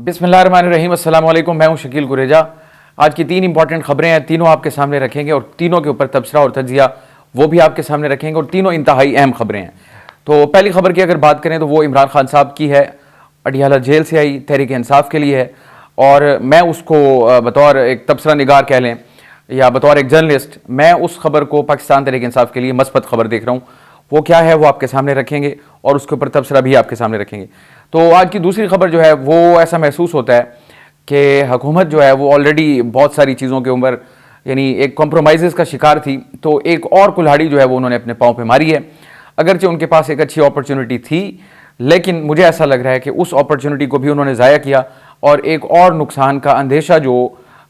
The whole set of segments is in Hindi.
बिस्मिल्लाहिर्रहमानिर्रहीम, अस्सलाम वालेकुम। मैं हूं शकील कुरेजा। आज की तीन इंपॉर्टेंट खबरें हैं, तीनों आपके सामने रखेंगे और तीनों के ऊपर तबसरा और तजिया वो भी आपके सामने रखेंगे और तीनों इंतहाई अहम खबरें हैं। तो पहली खबर की अगर बात करें तो वो इमरान खान साहब की है। अडियाला जेल से आई, तहरीक इंसाफ के लिए है और मैं उसको बतौर एक तबसरा निगार कह लें या बतौर एक जर्नलिस्ट, मैं उस खबर को पाकिस्तान तहरीक इंसाफ के लिए मस्बत खबर देख रहा हूँ। वो क्या है वो आपके सामने रखेंगे और उसके ऊपर तबसरा भी आपके सामने रखेंगे। तो आज की दूसरी खबर जो है वो ऐसा महसूस होता है कि हुकूमत जो है वो ऑलरेडी बहुत सारी चीज़ों के ऊपर यानी एक कॉम्प्रोमाइज़ का शिकार थी, तो एक और कुल्हाड़ी जो है वो उन्होंने अपने पाँव पे मारी है। अगरचे उनके पास एक अच्छी अपॉर्चुनिटी थी, लेकिन मुझे ऐसा लग रहा है कि उस अपॉर्चुनिटी को भी उन्होंने ज़ाया किया और एक और नुकसान का अंदेशा जो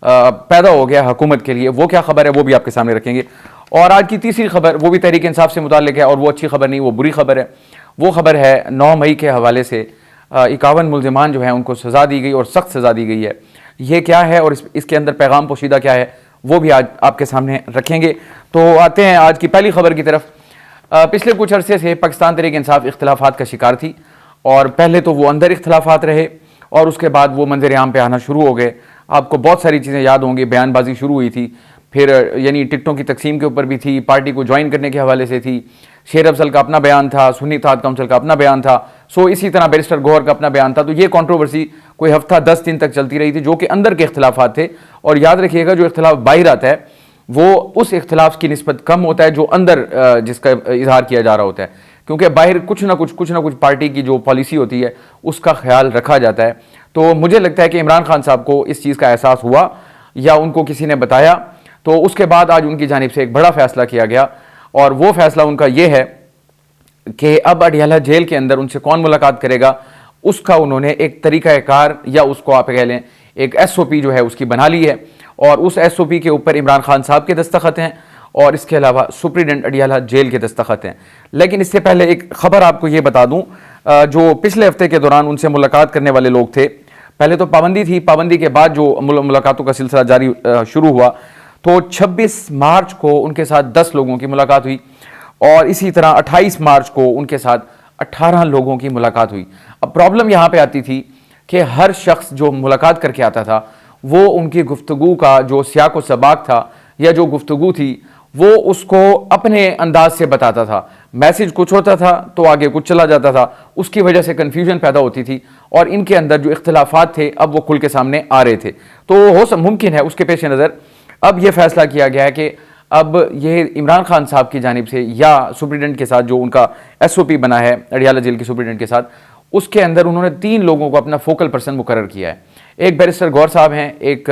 पैदा हो गया हुकूमत के लिए। वो क्या खबर है वो भी आपके सामने रखेंगे। और आज की तीसरी खबर वो भी तहरीक इंसाफ से मुताल्लिक है और वो अच्छी खबर नहीं, वो बुरी खबर है। वो खबर है 9 मई के हवाले से 51 मुल्ज़िमान जो हैं उनको सज़ा दी गई और सख्त सज़ा दी गई है। ये क्या है और इसके अंदर पैगाम पोशीदा क्या है वो भी आज आपके सामने रखेंगे। तो आते हैं आज की पहली खबर की तरफ। पिछले कुछ अरसे से पाकिस्तान तहरीक इंसाफ इख्तिलाफात का शिकार थी और पहले तो वो अंदर इख्तिलाफात रहे और उसके बाद वो मंजर आम पे आना शुरू हो गए। आपको बहुत सारी चीज़ें याद होंगी, बयानबाजी शुरू हुई थी, फिर यानी टिकटों की तकसीम के ऊपर भी थी, पार्टी को ज्वाइन करने के हवाले से थी, शेर अफजल का अपना बयान था, सुन्नी इत्तेहाद काउंसिल का अपना बयान था, सो इसी तरह बैरिस्टर गौहर का अपना बयान था। तो ये कंट्रोवर्सी कोई हफ्ता 10 दिन तक चलती रही थी जो कि अंदर के इख्तिलाफात थे। और याद रखिएगा जो इख्तिलाफ बाहर आता है वो उस इख्तिलाफ की निस्बत कम होता है जो अंदर जिसका इजहार किया जा रहा होता है, क्योंकि बाहर कुछ ना कुछ पार्टी की जो पॉलिसी होती है उसका ख्याल रखा जाता है। तो मुझे लगता है कि इमरान खान साहब को इस चीज़ का एहसास हुआ या उनको किसी ने बताया, तो उसके बाद आज उनकी जानिब से एक बड़ा फैसला किया गया और वो फैसला उनका ये है कि अब अडियाला जेल के अंदर उनसे कौन मुलाकात करेगा उसका उन्होंने एक तरीक़ाकार या उसको आप कह लें एक SOP जो है उसकी बना ली है और उस SOP के ऊपर इमरान खान साहब के दस्तखत हैं और इसके अलावा सुप्रीडेंट अडियाला जेल के दस्तखत हैं। लेकिन इससे पहले एक ख़बर आपको ये बता दूँ, जो पिछले हफ्ते के दौरान उनसे मुलाकात करने वाले लोग थे, पहले तो पाबंदी थी, पाबंदी के बाद जो मुलाकातों का सिलसिला जारी शुरू हुआ तो 26 मार्च को उनके साथ 10 लोगों की मुलाकात हुई और इसी तरह 28 मार्च को उनके साथ 18 लोगों की मुलाकात हुई। अब प्रॉब्लम यहाँ पे आती थी कि हर शख्स जो मुलाकात करके आता था वो उनकी गुफ्तगू का जो सियाक व सबाक था या जो गुफ्तगू थी वो उसको अपने अंदाज से बताता था। मैसेज कुछ होता था तो आगे कुछ चला जाता था, उसकी वजह से कन्फ्यूजन पैदा होती थी और इनके अंदर जो इख्तिलाफात थे अब वो खुल के सामने आ रहे थे। तो मुमकिन है उसके पेश नज़र अब ये फैसला किया गया है कि अब ये इमरान खान साहब की जानिब से या सुप्रीडेंट के साथ जो उनका SOP बना है अडियाला जेल के सुप्रीडेंट के साथ, उसके अंदर उन्होंने 3 लोगों को अपना फोकल पर्सन मुकर्रर किया है। एक बैरिस्टर गौर साहब हैं, एक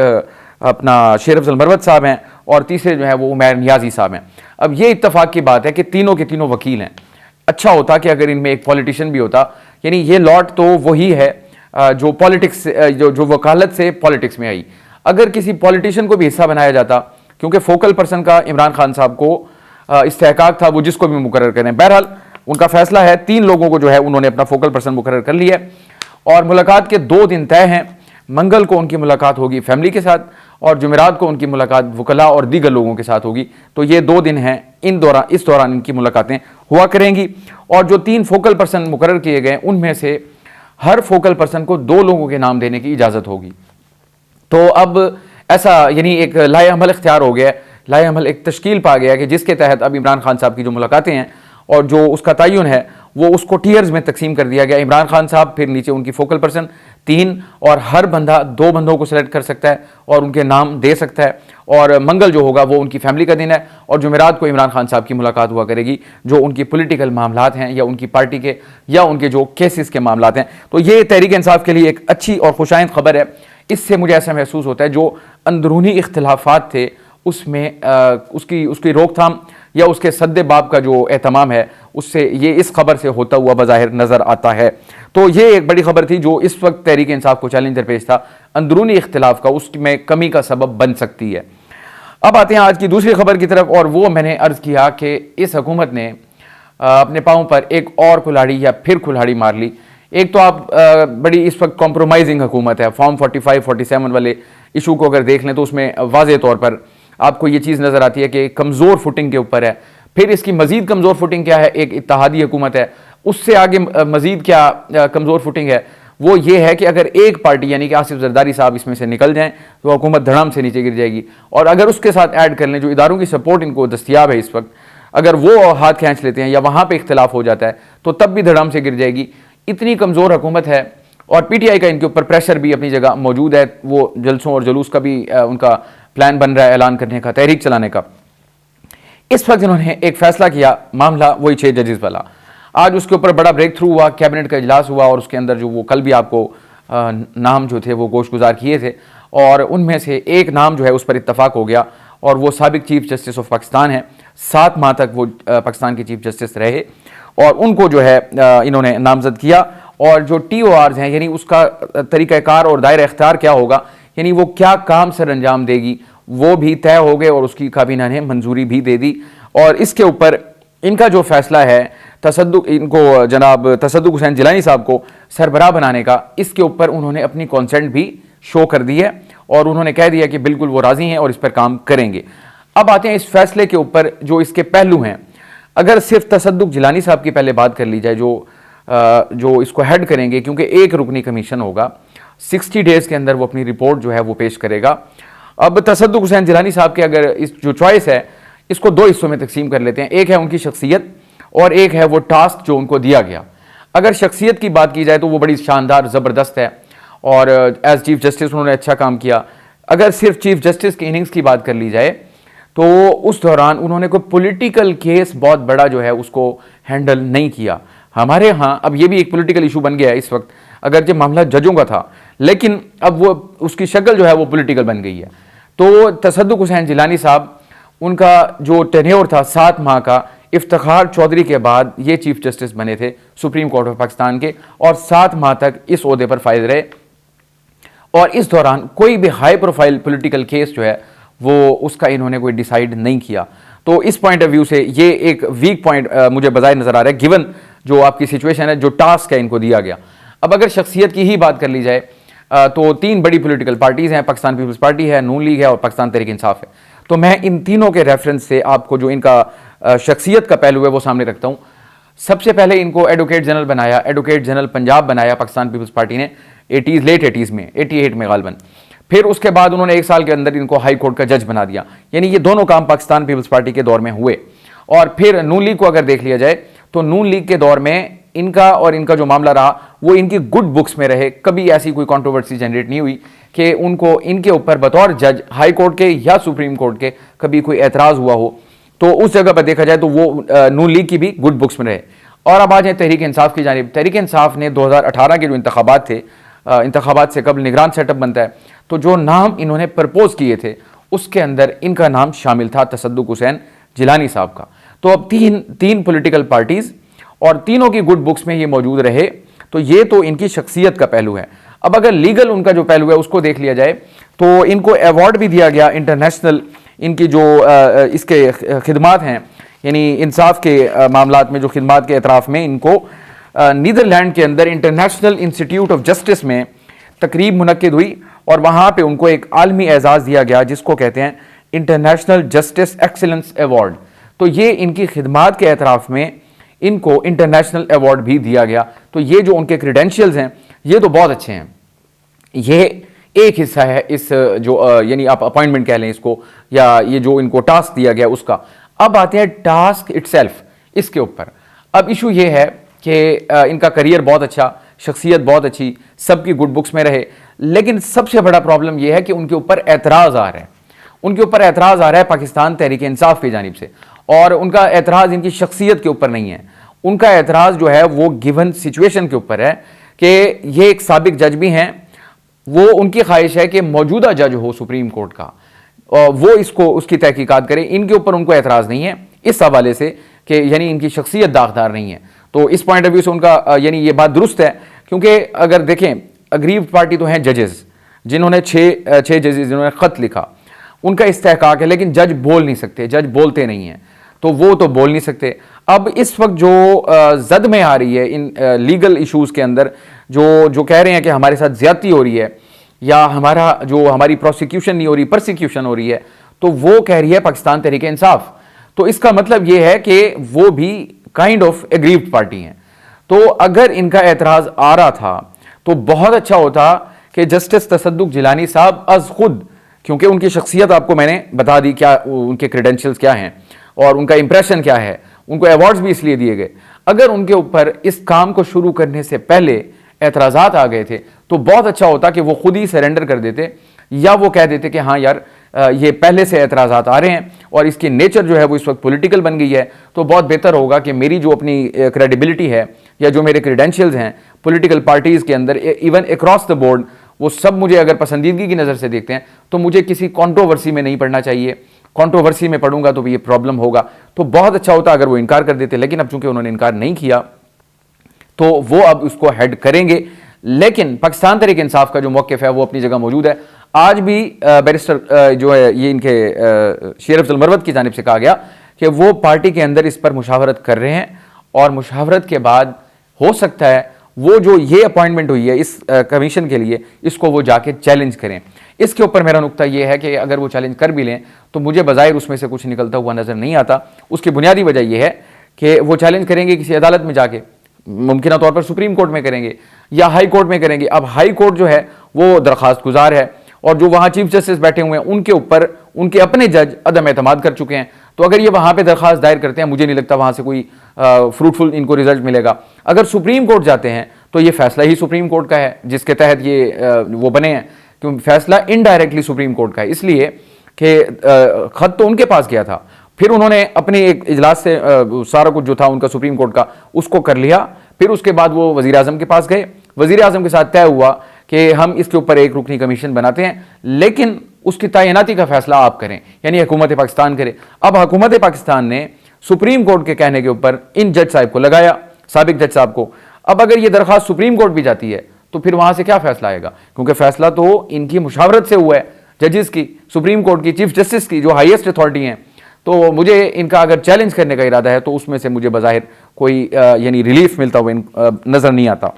अपना शेर अफजल मरवत साहब हैं और तीसरे जो है वो उमैर नियाजी साहब हैं। अब ये इत्तफाक की बात है कि तीनों के तीनों वकील हैं। अच्छा होता कि अगर इनमें एक पॉलिटिशियन भी होता, यानी ये लॉट तो वही है जो पॉलिटिक्स जो वकालत से पॉलिटिक्स में आई। अगर किसी पॉलिटिशियन को भी हिस्सा बनाया जाता, क्योंकि फोकल पर्सन का इमरान खान साहब को इस्तेहकाक था वो जिसको भी मुकर्रर करें। बहरहाल उनका फैसला है, 3 लोगों को जो है उन्होंने अपना फोकल पर्सन मुकर्रर कर लिया और मुलाकात के 2 दिन तय हैं। मंगल को उनकी मुलाकात होगी फैमिली के साथ और जुमेरात को उनकी मुलाकात वकला और दीगर लोगों के साथ होगी। तो ये 2 दिन हैं, इस दौरान इनकी मुलाकातें हुआ करेंगी। और जो 3 फोकल पर्सन मुकर्रर किए गए उनमें से हर फोकल पर्सन को 2 लोगों के नाम देने की इजाज़त होगी। तो अब ऐसा यानी एक लाए अमल इख्तियार हो गया, लाए अमल एक तश्कील पा गया कि जिसके तहत अब इमरान खान साहब की जो मुलाकातें हैं और जो उसका तयन है वो उसको टीयर्स में तकसीम कर दिया गया। इमरान खान साहब, फिर नीचे उनकी फोकल पर्सन 3 और हर बंदा 2 बंदों को सेलेक्ट कर सकता है और उनके नाम दे सकता है। और मंगल जो होगा वो उनकी फैमिली का दिन है और जुमेरात को इमरान खान साहब की मुलाकात हुआ करेगी जो उनकी पॉलिटिकल मामलात हैं या उनकी पार्टी के या उनके जो केसेस के मामलात हैं। तो ये तहरीक इंसाफ के लिए एक अच्छी और खुशाइंद खबर है। इससे मुझे ऐसा महसूस होता है जो अंदरूनी इख्तिलाफात थे उसमें उसकी रोकथाम या उसके सद्दे बाब का जो एहतमाम है उससे ये इस खबर से होता हुआ बज़ाहिर नज़र आता है। तो ये एक बड़ी खबर थी जो इस वक्त तहरीक इंसाफ को चैलेंज दरपेश था, अंदरूनी इख्तिलाफ का उसमें कमी का सबब बन सकती है। अब आते हैं आज की दूसरी खबर की तरफ और वो मैंने अर्ज़ किया कि इस हुकूमत ने अपने पाँव पर एक और कुल्हाड़ी या फिर कुल्हाड़ी मार ली। एक तो आप बड़ी इस वक्त कॉम्प्रोमाइजिंग हुकूमत है। फॉर्म 45-47 वाले इशू को अगर देख लें तो उसमें वाज़े तौर पर आपको ये चीज़ नज़र आती है कि कमज़ोर फुटिंग के ऊपर है। फिर इसकी मज़ीद कमज़ोर फुटिंग क्या है, एक इत्तेहादी हुकूमत है, उससे आगे मज़ीद क्या कमज़ोर फुटिंग है वो ये है कि अगर एक पार्टी यानी कि आसिफ जरदारी साहब इसमें से निकल जाएं तो हुकूमत धड़ाम से नीचे गिर जाएगी, और अगर उसके साथ ऐड कर लें जो इदारों की सपोर्ट इनको दस्तियाब है इस वक्त, अगर वो हाथ खींच लेते हैं या वहाँ पे इख्तिलाफ हो जाता है तो तब भी धड़ाम से गिर जाएगी। इतनी कमज़ोर हुकूमत है, और पीटीआई का इनके ऊपर प्रेशर भी अपनी जगह मौजूद है। वो जलसों और जुलूस का भी उनका प्लान बन रहा है, ऐलान करने का, तहरीक चलाने का। इस वक्त इन्होंने एक फैसला किया, मामला वही 6 जजेस वाला। आज उसके ऊपर बड़ा ब्रेक थ्रू हुआ, कैबिनेट का इजलास हुआ, और उसके अंदर जो वो कल भी आपको नाम जो थे वो गोशगुजार किए थे, और उनमें से एक नाम जो है उस पर इत्तफाक हो गया, और वो साबिक चीफ जस्टिस ऑफ पाकिस्तान है। 7 माह तक वो पाकिस्तान के चीफ जस्टिस रहे, और उनको जो है इन्होंने नामजद किया। और जो TORs हैं यानी उसका तरीक़ाकार और दायरा इख्तियार क्या होगा, यानी वो क्या काम सर अंजाम देगी, वो भी तय हो गए, और उसकी काबीना ने मंजूरी भी दे दी। और इसके ऊपर इनका जो फैसला है तसद्दुक, इनको जनाब तसद्दुक हुसैन जिलानी साहब को सरबराह बनाने का, इसके ऊपर उन्होंने अपनी कॉन्सेंट भी शो कर दी है, और उन्होंने कह दिया कि बिल्कुल वो राज़ी हैं और इस पर काम करेंगे। अब आते हैं इस फैसले के ऊपर जो इसके पहलू हैं। अगर सिर्फ तसद्दुक जिलानी साहब की पहले बात कर ली जाए, जो इसको हेड करेंगे, क्योंकि एक रुकनी कमीशन होगा, 60 डेज़ के अंदर वो अपनी रिपोर्ट जो है वो पेश करेगा। अब तसद्दुक हुसैन जिलानी साहब के अगर इस जो चॉइस है इसको 2 हिस्सों में तकसीम कर लेते हैं। एक है उनकी शख्सियत, और एक है वो टास्क जो उनको दिया गया। अगर शख्सियत की बात की जाए तो वो बड़ी शानदार, ज़बरदस्त है, और एज चीफ जस्टिस उन्होंने अच्छा काम किया। अगर सिर्फ चीफ जस्टिस की इनिंग्स की बात कर ली जाए तो उस दौरान उन्होंने कोई पॉलिटिकल केस बहुत बड़ा जो है उसको हैंडल नहीं किया। हमारे यहाँ अब ये भी एक पॉलिटिकल इशू बन गया है इस वक्त, अगर जो मामला जजों का था, लेकिन अब वो उसकी शक्ल जो है वो पॉलिटिकल बन गई है। तो तसद्दुक हुसैन जिलानी साहब, उनका जो टेन्योर था 7 माह का, इफ्तिखार चौधरी के बाद ये चीफ जस्टिस बने थे सुप्रीम कोर्ट ऑफ पाकिस्तान के, और 7 माह तक इस ओहदे पर फायद रहे, और इस दौरान कोई भी हाई प्रोफाइल पॉलिटिकल केस जो है वो उसका इन्होंने कोई डिसाइड नहीं किया। तो इस पॉइंट ऑफ व्यू से ये एक वीक पॉइंट मुझे बजाय नजर आ रहा है, गिवन जो आपकी सिचुएशन है, जो टास्क है इनको दिया गया। अब अगर शख्सियत की ही बात कर ली जाए तो 3 बड़ी पॉलिटिकल पार्टीज हैं, पाकिस्तान पीपल्स पार्टी है, नून लीग है, और पाकिस्तान तहरीक इंसाफ है। तो मैं इन तीनों के रेफरेंस से आपको जो इनका शख्सियत का पहलू है वो सामने रखता हूँ। सबसे पहले इनको एडवोकेट जनरल बनाया, एडवोकेट जनरल पंजाब बनाया पाकिस्तान पीपल्स पार्टी ने लेट 80s में, 88 में गालबन। फिर उसके बाद उन्होंने 1 साल के अंदर इनको हाई कोर्ट का जज बना दिया। यानी ये दोनों काम पाकिस्तान पीपल्स पार्टी के दौर में हुए। और फिर नून लीग को अगर देख लिया जाए तो नून लीग के दौर में इनका जो मामला रहा वो इनकी गुड बुक्स में रहे। कभी ऐसी कोई कंट्रोवर्सी जनरेट नहीं हुई कि उनको इनके ऊपर बतौर जज हाई कोर्ट के या सुप्रीम कोर्ट के कभी कोई एतराज़ हुआ हो। तो उस जगह पर देखा जाए तो वो नून लीग की भी गुड बुक्स में रहे। और अब आ जाए तहरीक इंसाफ की जानिब। तहरीक इंसाफ ने 2018 के जो इंतखाबात थे, इंतखाबात से कबल निगरान सेटअप बनता है, तो जो नाम इन्होंने प्रपोज किए थे उसके अंदर इनका नाम शामिल था तसद्दुक हुसैन जिलानी साहब का। तो अब तीन पॉलिटिकल पार्टीज और तीनों की गुड बुक्स में ये मौजूद रहे। तो ये तो इनकी शख्सियत का पहलू है। अब अगर लीगल उनका जो पहलू है उसको देख लिया जाए तो इनको अवार्ड भी दिया गया इंटरनेशनल, इनकी जो इसके खिदमात हैं, यानी इंसाफ के मामलात में जो खिदमात के एतराफ़ में इनको नीदरलैंड के अंदर इंटरनेशनल इंस्टीट्यूट ऑफ जस्टिस में तकरीब मुनक्किद हुई और वहाँ पे उनको एक आलमी एजाज़ दिया गया जिसको कहते हैं इंटरनेशनल जस्टिस एक्सीलेंस अवार्ड। तो ये इनकी खिदमात के एतराफ़ में इनको इंटरनेशनल अवार्ड भी दिया गया। तो ये जो उनके क्रेडेंशियल्स हैं ये तो बहुत अच्छे हैं। ये एक हिस्सा है इस जो यानी आप अपॉइंटमेंट कह लें इसको, या ये जो इनको टास्क दिया गया उसका। अब आते हैं टास्क इटसेल्फ, इसके ऊपर अब इशू ये है कि इनका करियर बहुत अच्छा, शख्सियत बहुत अच्छी, सबकी गुड बुक्स में रहे, लेकिन सबसे बड़ा प्रॉब्लम यह है कि उनके ऊपर एतराज़ आ रहा है। उनके ऊपर एतराज़ आ रहा है पाकिस्तान तहरीक इंसाफ की जानिब से, और उनका एतराज़ इनकी शख्सियत के ऊपर नहीं है। उनका एतराज़ जो है वो गिवन सिचुएशन के ऊपर है कि ये एक साबिक जज भी हैं। वो उनकी ख्वाहिश है कि मौजूदा जज हो सुप्रीम कोर्ट का, वो इसको उसकी तहकीकात करे। इनके ऊपर उनको एतराज़ नहीं है इस हवाले से कि यानी इनकी शख्सियत दागदार नहीं है। तो इस पॉइंट ऑफ व्यू से उनका यानी ये बात दुरुस्त है, क्योंकि अगर देखें अग्रीव्ड पार्टी तो हैं जजेस, जिन्होंने छः जजेस जिन्होंने ख़त लिखा, उनका इस्तेहकाक है, लेकिन जज बोल नहीं सकते, जज बोलते नहीं हैं, तो वो तो बोल नहीं सकते। अब इस वक्त जो जद में आ रही है इन लीगल इशूज़ के अंदर, जो कह रहे हैं कि हमारे साथ ज़्यादती हो रही है या हमारी प्रोसिक्यूशन नहीं हो रही, परसिक्यूशन हो रही है, तो वो कह रही है पाकिस्तान तहरीक इंसाफ। तो इसका मतलब ये है कि वो भी काइंड ऑफ एग्रीव्ड पार्टी हैं। तो अगर इनका एतराज़ आ रहा था तो बहुत अच्छा होता कि जस्टिस तसद्दुक जिलानी साहब अज खुद, क्योंकि उनकी शख्सियत आपको मैंने बता दी, क्या उनके क्रेडेंशियल्स क्या हैं और उनका इंप्रेशन क्या है, उनको अवार्ड्स भी इसलिए दिए गए। अगर उनके ऊपर इस काम को शुरू करने से पहले एतराज़ात आ गए थे तो बहुत अच्छा होता कि वो खुद ही सरेंडर कर देते, या वो कह देते कि हाँ यार ये पहले से एतराज़ात आ रहे हैं और इसकी नेचर जो है वो इस वक्त पॉलिटिकल बन गई है, तो बहुत बेहतर होगा कि मेरी जो अपनी क्रेडिबिलिटी है या जो मेरे क्रेडेंशियल्स हैं पॉलिटिकल पार्टीज़ के अंदर, इवन अक्रॉस द बोर्ड, वो सब मुझे अगर पसंदीदगी की नज़र से देखते हैं तो मुझे किसी कंट्रोवर्सी में नहीं पड़ना चाहिए। कंट्रोवर्सी में पढ़ूंगा तो भी ये प्रॉब्लम होगा। तो बहुत अच्छा होता अगर वो इनकार कर देते, लेकिन अब चूंकि उन्होंने इनकार नहीं किया तो वो अब उसको हेड करेंगे। लेकिन पाकिस्तान तहरीक इंसाफ का जो मौक़िफ़ है वो अपनी जगह मौजूद है। आज भी बैरिस्टर जो है ये इनके शेर अफजल मरवत की जानिब से कहा गया कि वो पार्टी के अंदर इस पर मुशावरत कर रहे हैं और मुशावरत के बाद हो सकता है वो जो ये अपॉइंटमेंट हुई है इस कमीशन के लिए, इसको वो जाके चैलेंज करें। इसके ऊपर मेरा नुक्ता ये है कि अगर वो चैलेंज कर भी लें तो मुझे बज़ाहिर उसमें से कुछ निकलता हुआ नज़र नहीं आता। उसकी बुनियादी वजह यह है कि वो चैलेंज करेंगे किसी अदालत में जाके, मुमकिन तौर पर सुप्रीम कोर्ट में करेंगे या हाई कोर्ट में करेंगे। अब हाई कोर्ट जो है वो दरख्वास्त गुजार है और जो वहाँ चीफ जस्टिस बैठे हुए हैं उनके ऊपर उनके अपने जज अदम एतमाद कर चुके हैं। तो अगर ये वहाँ पे दरख्वास्त दायर करते हैं, मुझे नहीं लगता वहाँ से कोई फ्रूटफुल इनको रिजल्ट मिलेगा। अगर सुप्रीम कोर्ट जाते हैं तो ये फैसला ही सुप्रीम कोर्ट का है जिसके तहत ये वो बने हैं, क्योंकि फैसला इनडायरेक्टली सुप्रीम कोर्ट का है, इसलिए कि खत तो उनके पास गया था, फिर उन्होंने अपने एक इजलास से सारा कुछ जो था उनका सुप्रीम कोर्ट का उसको कर लिया। फिर उसके बाद वो वज़ीर आज़म के पास गए, वज़ीर आज़म के साथ तय हुआ कि हम इसके ऊपर एक रुकनी कमीशन बनाते हैं, लेकिन उसकी तैनाती का फैसला आप करें, यानी हुकूमत पाकिस्तान करे। अब हुकूमत पाकिस्तान ने सुप्रीम कोर्ट के कहने के ऊपर इन जज साहब को लगाया, साबिक जज साहब को। अब अगर ये दरख्वास्त सुप्रीम कोर्ट भी जाती है तो फिर वहां से क्या फैसला आएगा, क्योंकि फैसला तो इनकी मुशावरत से हुआ है, जजेस की, सुप्रीम कोर्ट की, चीफ जस्टिस की, जो हाईएस्ट अथॉरिटी हैं। तो मुझे इनका अगर चैलेंज करने का इरादा है तो उसमें से मुझे बज़ाहिर कोई यानी रिलीफ मिलता हुआ नजर नहीं आता।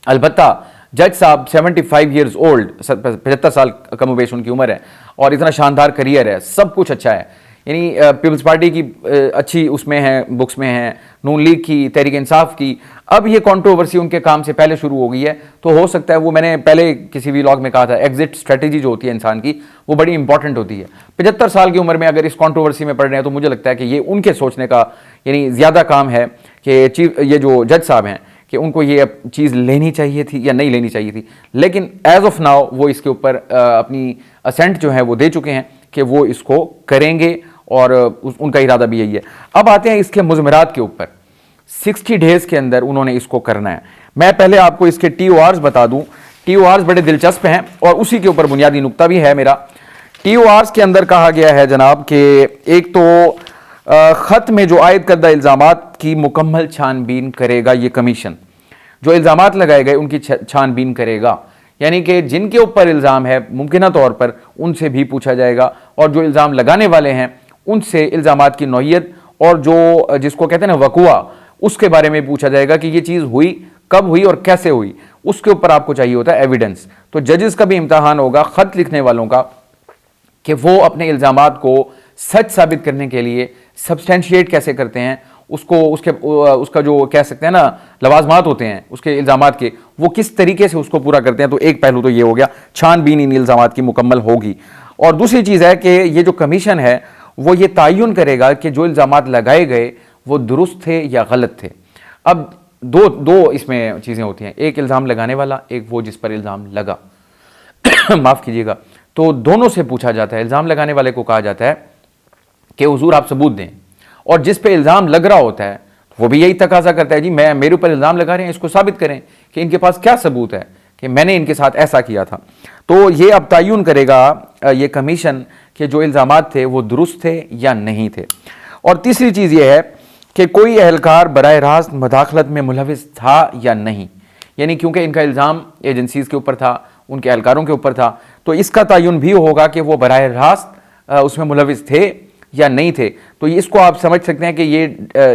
अलबत्ता जज साहब 75 ईयर्स ओल्ड, 75 साल कमोबेश उनकी उम्र है और इतना शानदार करियर है, सब कुछ अच्छा है, यानी पीपल्स पार्टी की अच्छी उसमें है, बुक्स में है, नून लीग की, तहरीक इंसाफ की। अब ये कंट्रोवर्सी उनके काम से पहले शुरू हो गई है, तो हो सकता है वो, मैंने पहले किसी भी व्लॉग में कहा था, एग्जिट स्ट्रेटेजी जो होती है इंसान की वो बड़ी इंपॉर्टेंट होती है। 75 साल की उम्र में अगर इस कंट्रोवर्सी में पड़ रहे हैं तो मुझे लगता है कि ये उनके सोचने का यानी ज़्यादा काम है कि ये जो जज साहब हैं कि उनको ये चीज़ लेनी चाहिए थी या नहीं लेनी चाहिए थी। लेकिन एज ऑफ नाउ वो इसके ऊपर अपनी असेंट जो है वो दे चुके हैं कि वो इसको करेंगे और उनका इरादा भी यही है। अब आते हैं इसके मुज़मरात के ऊपर। 60 डेज के अंदर उन्होंने इसको करना है। मैं पहले आपको इसके TORs बता दूं। TORs बड़े दिलचस्प हैं और उसी के ऊपर बुनियादी नुक्ता भी है मेरा। TORs के अंदर कहा गया है जनाब कि एक तो ख़त में जो आयद करदा इल्ज़ामात की मुकम्मल छानबीन करेगा ये कमीशन, जो इल्ज़ामात लगाए गए उनकी छानबीन करेगा, यानी कि जिनके ऊपर इल्ज़ाम है मुमकिना तौर पर उनसे भी पूछा जाएगा और जो इल्ज़ाम लगाने वाले हैं उनसे इल्ज़ामात की नौइयत और जो जिसको कहते हैं ना वक़ुआ, उसके बारे में पूछा जाएगा कि ये चीज़ हुई, कब हुई और कैसे हुई। उसके ऊपर आपको चाहिए होता है एविडेंस। तो जजेस का भी इम्तहान होगा ख़त लिखने वालों का कि वो अपने इल्ज़ामात को सच साबित करने के लिए सब्सटेंशिएट कैसे करते हैं, उसका जो कह सकते हैं ना लवाजमात होते हैं उसके इल्ज़ामात के, वो किस तरीके से उसको पूरा करते हैं। तो एक पहलू तो ये हो गया, छानबीन इन इल्ज़ामात की मुकम्मल होगी। और दूसरी चीज़ है कि ये जो कमीशन है वो ये तयन करेगा कि जो इल्ज़ामात लगाए गए वो दुरुस्त थे या गलत थे। अब दो इसमें चीज़ें होती हैं, एक इल्ज़ाम लगाने वाला, एक वो जिस पर इल्ज़ाम लगा माफ़ कीजिएगा। तो दोनों से पूछा जाता है। इल्ज़ाम लगाने वाले को कहा जाता है कि हुजूर आप सबूत दें, और जिस पे इल्ज़ाम लग रहा होता है वो भी यही तकाजा करता है, जी मेरे ऊपर इल्ज़ाम लगा रहे हैं, इसको साबित करें कि इनके पास क्या सबूत है कि मैंने इनके साथ ऐसा किया था। तो ये अब तयन करेगा ये कमीशन कि जो इल्ज़ामात थे वो दुरुस्त थे या नहीं थे। और तीसरी चीज़ ये है कि कोई एहलकार बराह रास्त मदाखलत में मुलविस था या नहीं, यानी क्योंकि इनका इल्ज़ाम एजेंसीज़ के ऊपर था, उनके एहलकारों के ऊपर था, तो इसका तयन भी होगा कि वो बराह रास्त उसमें मुलविस थे या नहीं थे। तो इसको आप समझ सकते हैं कि ये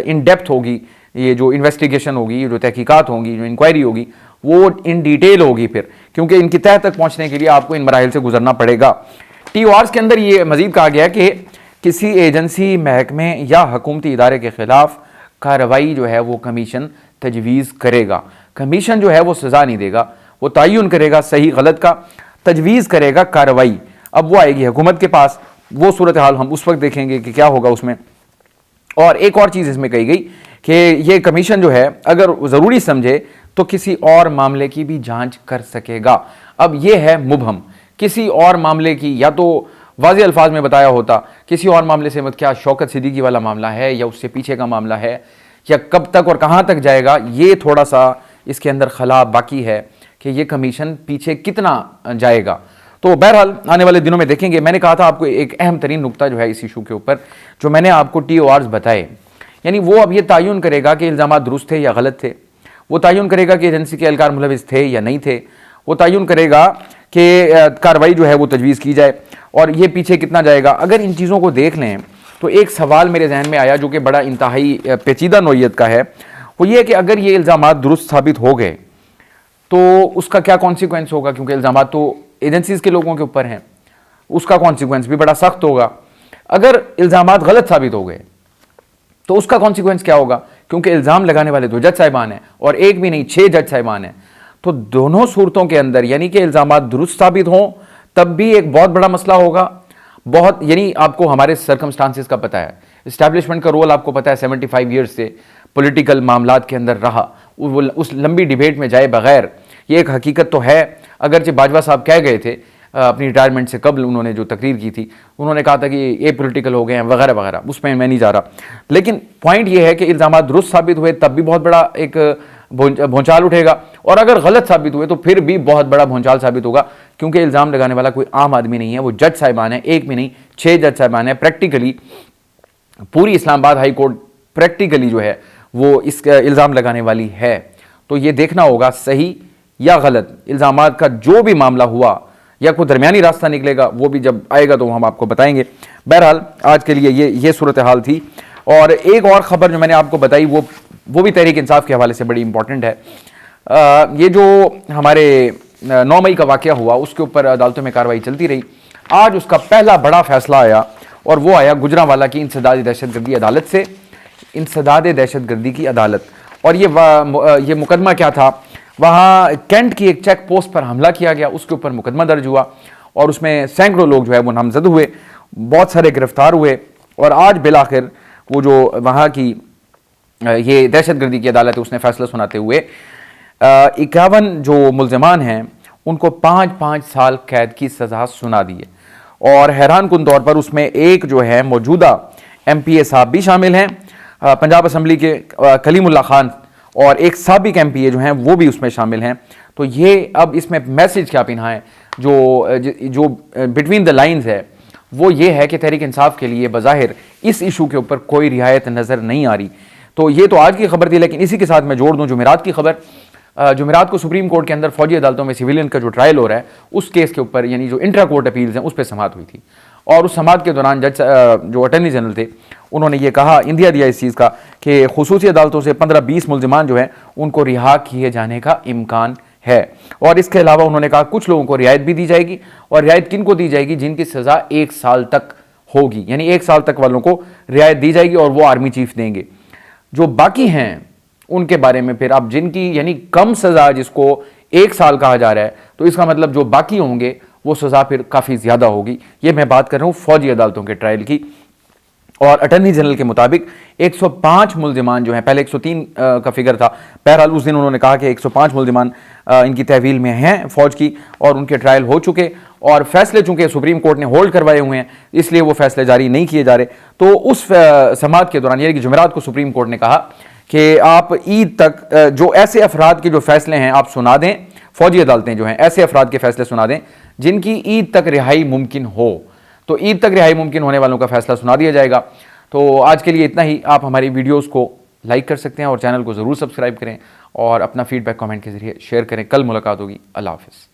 इन डेप्थ होगी, ये जो इन्वेस्टिगेशन होगी, ये जो तहकीकात होंगी, जो इंक्वायरी होगी, वो इन डिटेल होगी फिर, क्योंकि इनकी तह तक पहुँचने के लिए आपको इन मराहिल से गुजरना पड़ेगा। TORs के अंदर ये मजीद कहा गया कि किसी एजेंसी, महकमे या हुकूमती इदारे के खिलाफ कार्रवाई जो है वो कमीशन तजवीज़ करेगा। कमीशन जो है वो सज़ा नहीं देगा, वो तयन करेगा सही गलत का, तजवीज़ करेगा कार्रवाई। अब वो आएगी हुकूमत के पास, वो सूरत हाल हम उस वक्त देखेंगे कि क्या होगा उसमें। और एक और चीज़ इसमें कही गई कि ये कमीशन जो है अगर ज़रूरी समझे तो किसी और मामले की भी जांच कर सकेगा। अब ये है मुबहम, किसी और मामले की, या तो वाज़े अल्फाज में बताया होता किसी और मामले से, मत क्या शौकत सिद्दीकी वाला मामला है या उससे पीछे का मामला है, या कब तक और कहाँ तक जाएगा, ये थोड़ा सा इसके अंदर खला बाकी है कि ये कमीशन पीछे कितना जाएगा। तो बहरहाल आने वाले दिनों में देखेंगे। मैंने कहा था आपको एक अहम तरीन नुकता जो है इस इशू के ऊपर, जो मैंने आपको TORs बताए, यानी वो अब ये तयन करेगा कि इल्ज़ामात दुरुस्त थे या गलत थे, वो तयन करेगा कि एजेंसी के एहलकार मुलविस थे या नहीं थे, वो तयन करेगा कि कार्रवाई जो है वो तजवीज़ की जाए, और ये पीछे कितना जाएगा। अगर इन चीज़ों को देख लें तो एक सवाल मेरे जहन में आया जो कि बड़ा इंतहाई पेचीदा नौइयत का है, वो ये कि अगर ये इल्ज़ामात दुरुस्त साबित हो गए तो उसका क्या कॉन्सिक्वेंस होगा, क्योंकि इल्ज़ामात तो एजेंसीज़ के लोगों के ऊपर हैं, उसका कॉन्सिक्वेंस भी बड़ा सख्त होगा। अगर इल्ज़ामात गलत साबित हो गए तो उसका कॉन्सिक्वेंस क्या होगा, क्योंकि इल्ज़ाम लगाने वाले 2 जज साहिबान हैं, और एक भी नहीं 6 जज साहिबान हैं। तो दोनों सूरतों के अंदर, यानी कि इल्ज़ामात दुरुस्त साबित हों तब भी एक बहुत बड़ा मसला होगा। बहुत, यानी आपको हमारे सर्कमस्टांसिस का पता है, इस्टेब्लिशमेंट का रोल आपको पता है, 75 ईयर्स से पॉलिटिकल मामलात के अंदर रहा, उस लंबी डिबेट में जाए बगैर, ये एक हकीकत तो है। अगरचे बाजवा साहब कह गए थे अपनी रिटायरमेंट से कबल, उन्होंने जो तकरीर की थी, उन्होंने कहा था कि ये पॉलिटिकल हो गए हैं वगैरह वगैरह, उसमें मैं नहीं जा रहा। लेकिन पॉइंट ये है कि इल्ज़ामात दुरुस्त साबित हुए तब भी बहुत बड़ा एक भूंचाल उठेगा, और अगर गलत साबित हुए तो फिर भी बहुत बड़ा भूंचाल साबित होगा, क्योंकि इल्ज़ाम लगाने वाला कोई आम आदमी नहीं है, वो जज साहिबान है, एक भी नहीं 6 जज साहिबान है। प्रैक्टिकली पूरी इस्लामाबाद हाई कोर्ट प्रैक्टिकली जो है वो इस इल्ज़ाम लगाने वाली है। तो ये देखना होगा सही या गलत इल्ज़ामात का जो भी मामला हुआ, या कोई दरमियानी रास्ता निकलेगा, वो भी जब आएगा तो हम आपको बताएंगे। बहरहाल आज के लिए ये सूरत हाल थी। और एक और ख़बर जो मैंने आपको बताई वो भी तहरीक इंसाफ के हवाले से बड़ी इंपॉर्टेंट है। ये जो हमारे 9 मई का वाक़या हुआ, उसके ऊपर अदालतों में कार्रवाई चलती रही। आज उसका पहला बड़ा फैसला आया, और वो आया गुजरांवाला की इंसदाद दहशतगर्दी अदालत से, इंसदाद दहशतगर्दी की अदालत। और ये मुकदमा क्या था, वहाँ कैंट की एक चेक पोस्ट पर हमला किया गया, उसके ऊपर मुकदमा दर्ज हुआ, और उसमें सैकड़ों लोग जो है वो नामजद हुए, बहुत सारे गिरफ्तार हुए। और आज बिलाखिर वो जो वहाँ की ये दहशतगर्दी की अदालत है, उसने फैसला सुनाते हुए 51 जो मुल्ज़िमान हैं उनको 5-5 साल कैद की सज़ा सुना दी है। और हैरान कुन तौर पर उसमें एक जो है मौजूदा MPA साहब भी शामिल हैं, पंजाब असम्बली के कलीमुल्लाह खान, और एक साबिक MPA जो हैं वो भी उसमें शामिल हैं। तो ये अब इसमें मैसेज क्या पिना है, जो बिटवीन द लाइंस है, वो ये है कि तहरीक इंसाफ के लिए बज़ाहिर इस इशू के ऊपर कोई रियायत नज़र नहीं आ रही। तो ये तो आज की खबर थी, लेकिन इसी के साथ मैं जोड़ दूं जुमेरात की खबर। जुमेरात को सुप्रीम कोर्ट के अंदर फौजी अदालतों में सिविलियन का जो ट्रायल हो रहा है, उस केस के ऊपर, यानी जो इंट्रा कोर्ट अपील्स हैं, उस पर समाअत हुई थी। और उस समाअत के दौरान जज जो अटर्नी जनरल थे, उन्होंने ये कहा, इंदिया दिया इस चीज़ का, कि खुसूसी अदालतों से 15-20 मुल्ज़िमान जो हैं उनको रिहा किए जाने का इम्कान है। और इसके अलावा उन्होंने कहा कुछ लोगों को रियायत भी दी जाएगी, और रियायत किन को दी जाएगी, जिनकी सज़ा 1 साल तक होगी, यानी 1 साल तक वालों को रियायत दी जाएगी, और वो आर्मी चीफ देंगे। जो बाकी हैं उनके बारे में फिर अब जिनकी, यानी कम सज़ा जिसको 1 साल कहा जा रहा है, तो इसका मतलब जो बाकी होंगे वो सज़ा फिर काफ़ी ज़्यादा होगी। ये मैं बात कर रहा हूँ फौजी अदालतों के ट्रायल की। और अटर्नी जनरल के मुताबिक 105 मुल्ज़िमान जो हैं, पहले 103 का फिगर था, बहरहाल उस दिन उन्होंने कहा कि 105 मुल्ज़िमान इनकी तहवील में हैं फ़ौज की, और उनके ट्रायल हो चुके, और फैसले चूँकि सुप्रीम कोर्ट ने होल्ड करवाए हुए हैं, इसलिए वो फैसले जारी नहीं किए जा रहे। तो उस समाअत के दौरान, यानी कि जुमेरात को सुप्रीम कोर्ट ने कहा कि आप ईद तक जो ऐसे अफराद के जो फैसले हैं आप सुना दें, फौजी अदालतें जो हैं ऐसे अफराद के फैसले सुना दें जिनकी ईद तक रिहाई मुमकिन हो। तो ईद तक रिहाई मुमकिन होने वालों का फैसला सुना दिया जाएगा। तो आज के लिए इतना ही। आप हमारी वीडियोस को लाइक कर सकते हैं और चैनल को ज़रूर सब्सक्राइब करें, और अपना फीडबैक कमेंट के ज़रिए शेयर करें। कल मुलाकात होगी। अल्लाह हाफ़िज़।